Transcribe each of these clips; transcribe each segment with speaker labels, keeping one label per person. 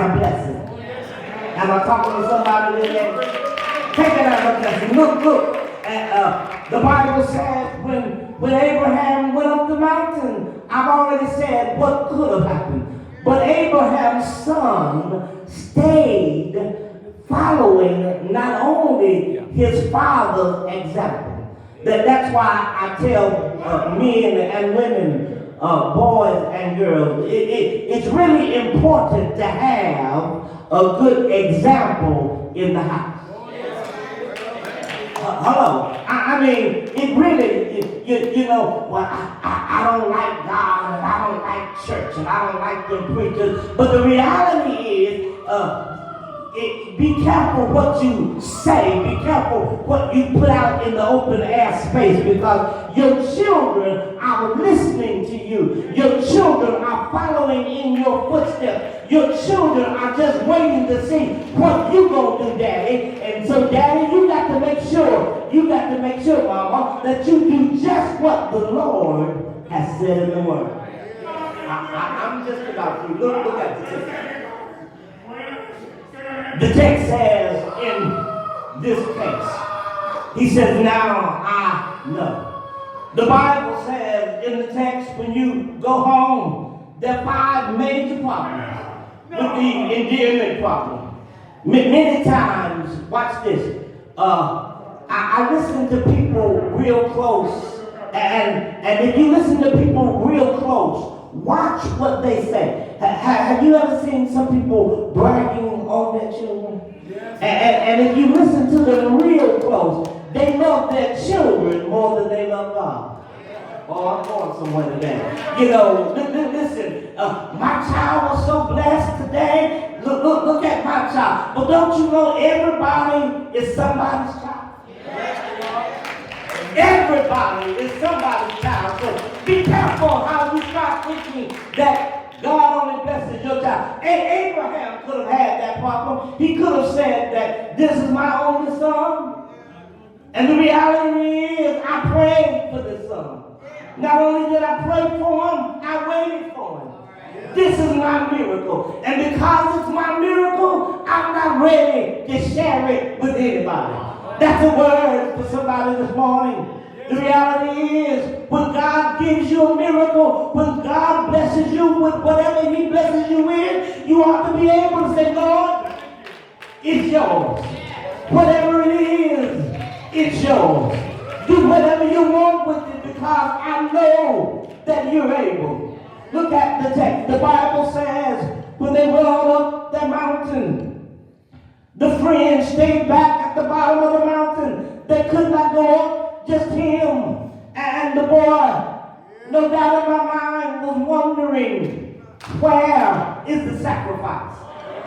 Speaker 1: a blessing. Am I talking to somebody today? Take it as a blessing. Look. The Bible says when Abraham went up the mountain, I've already said what could have happened. But Abraham's son stayed following not only his father's example. That's why I tell men and women, boys and girls, it's really important to have a good example in the house. Hello. I mean, it really, you know, well, I don't like God, and I don't like church, and I don't like them preachers. But the reality is, be careful what you say. Be careful what you put out in the open air space, because your children are listening to you. Your children are following in your footsteps. Your children are just waiting to see what you gonna do, Daddy. And so, Daddy, you got to make sure, Mama, that you do just what the Lord has said in the Word. I'm just about to look at the text. The text says in this case, he says, now I know. The Bible says in the text, when you go home, there are 5 major problems with the endearment problem. Many times, watch this, I listen to people real close, and if you listen to people real close, watch what they say. Have you ever seen some people bragging on their children? Yes. And if you listen to them real close, they love their children more than they love God. Oh, I'm going somewhere today. You know, listen, my child was so blessed today. Look at my child. But don't you know everybody is somebody's child? Everybody is somebody's child. So be careful how you start thinking that God only blesses your child. Abraham could have had that problem. He could have said that this is my only son. And the reality is I prayed for this son. Not only did I pray for him, I waited for him. This is my miracle. And because it's my miracle, I'm not ready to share it with anybody. That's a word for somebody this morning. The reality is, when God gives you a miracle, when God blesses you with whatever he blesses you with, you ought to be able to say, Lord, it's yours. Whatever it is, it's yours. Do whatever you want with it, because I know that you're able. Look at the text. The Bible says, when they went on up the mountain, the friends stayed back at the bottom of the mountain. They could not go up, just him and the boy. No doubt in my mind was wondering, where is the sacrifice?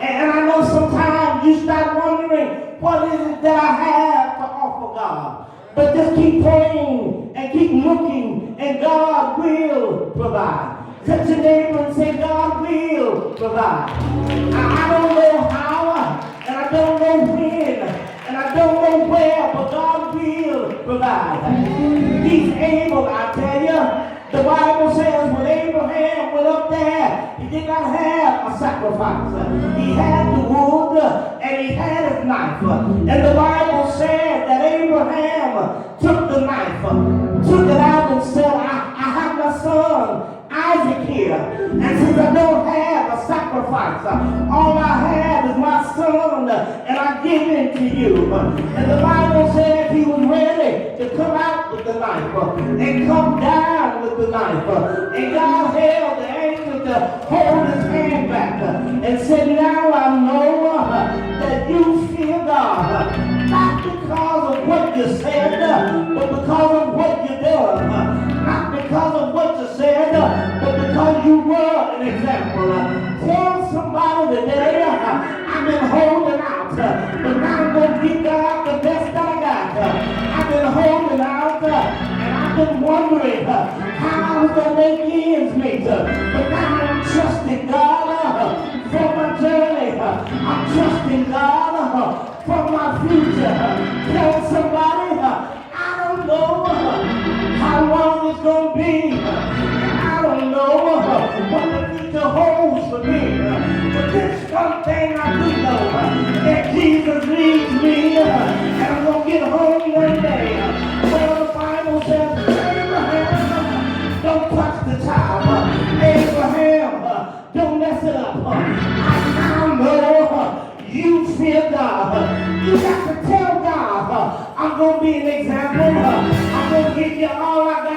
Speaker 1: And I know sometimes you start wondering, what is it that I have to offer God? But just keep praying and keep looking, and God will provide. Touch your neighbor and say, God will provide. I don't know how, and I don't know when, and I don't know where, but God will provide. He's able, I tell you. The Bible says when Abraham went up there, he did not have a sacrifice. He had the wood and he had his knife. And the Bible said that Abraham took the knife, took it out and said, I have my son Isaac here. And since I don't have a sacrifice, all I have is my son, and I give him to you. And the Bible says he was ready to come out with the knife and come down with the knife. And God held the angel to hold his hand back and said, now I know that you fear God. Not because of what you said, but because of what you done. Not because of what you said, but because you were an example. Tell somebody today, I've been holding out, but now I'm going to give God the best I got. I've been holding out, and I've been wondering how I was going to make ends meet. But now I'm trusting God for my journey. I'm trusting God for my future. Tell somebody, I don't know how long it's going to be. I don't know what the future holds for me. But this one thing I do know, that Jesus leads me, and I'm going to get home one day. Well, the Bible says, Abraham, don't touch the child. Abraham, don't mess it up. I now know you fear God. You got to tell God, I'm going to be an example. I'm going to give you all I got.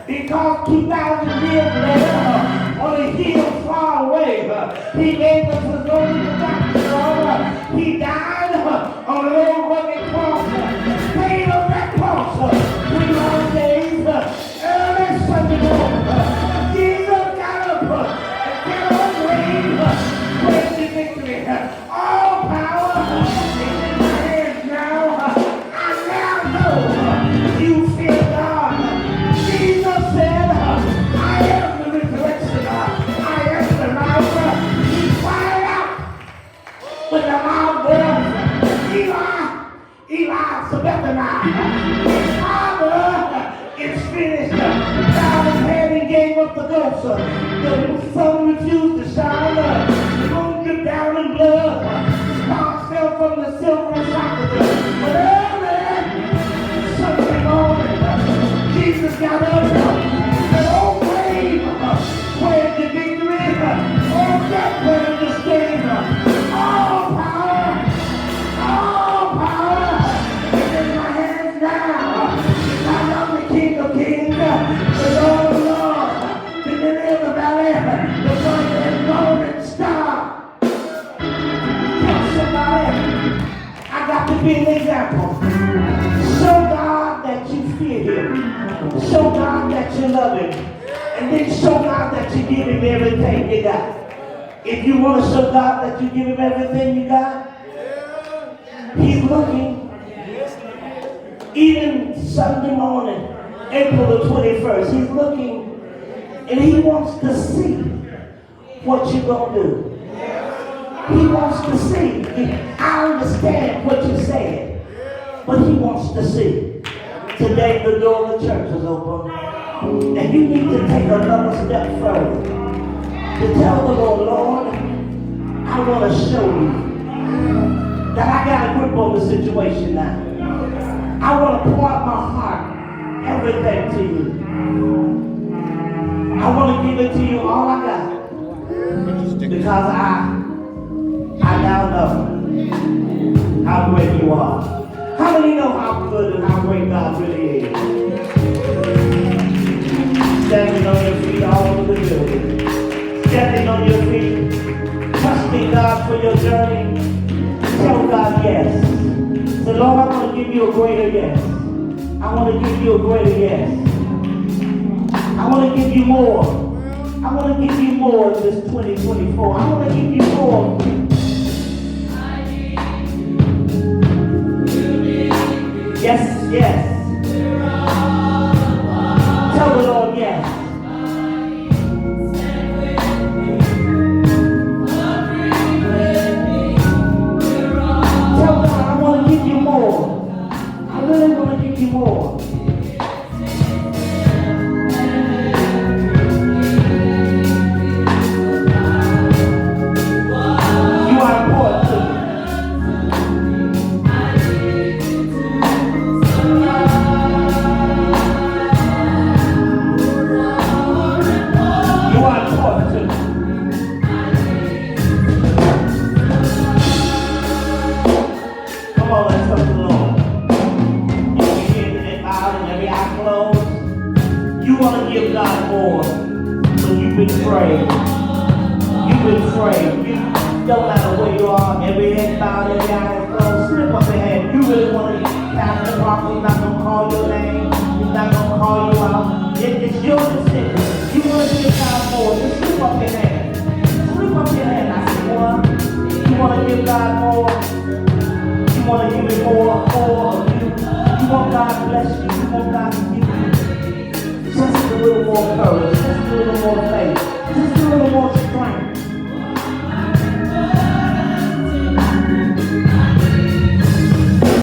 Speaker 1: Because 2,000 years later, on a hill far away, he gave us his only begotten. He died on an old rugged cross. Paid on that cross 3 long days. Early Sunday morning, Jesus got up and get on the grave. Praise the victory. All power is in my hands now. I now know you fear God. Jesus said, I am the resurrection. I am the life. He cried out with a loud voice, Eli, Sabachthani. His father is finished. Bowed his head and gave up the ghost. The sun refused to shine. The moon dripped down in blood. The stars fell from the silver socket. But early Sunday morning, Jesus got up. He said, oh grave, where's the victory? Oh death, where's the sting? All power is in my hands now. I am the King of Kings, the Lord of Lords, the lily of the valley, the bright and morning star. Tell somebody, I got to be an example. Show God that you fear Him. Show God that you love Him. And then show God that you give Him everything you got. If you want to show God that you give Him everything you got, He's looking. Even Sunday morning, April the 21st, He's looking and He wants to see what you're going to do. He wants to see. I understand what you said, but He wants to see. Today the door of the church is open, and you need to take another step further to tell the Lord, I want to show you that I got a grip on the situation now. I want to pour out my heart, everything to you. I want to give it to you all I got, because I now know how great you are. How many know how good and how great God really is? Standing on your feet all over the building. Standing on your feet, trusting God for your journey. Tell God yes. Say, Lord, I want to give you a greater yes. I want to give you a greater yes. I want to give you more. I want to give you more in this 2024. I want to give you more. Yes, yes. Tell the Lord yes. Tell God, I want to give you more. I really want to give you more. You are important to me. Give God more when you've been praying. You've been praying. You don't matter where you are, every head bowed, every eye closed, slip up your hand. You really want to pass the prophet. He's not going to call your name. He's not going to call you out. It's your decision. You want to give God more, just slip up your hand. Slip up your hand. I see one. You want to give God more. You want to give Him more of you. You want God to bless you. You want God to give you just a little more courage, just a little more faith, just a little more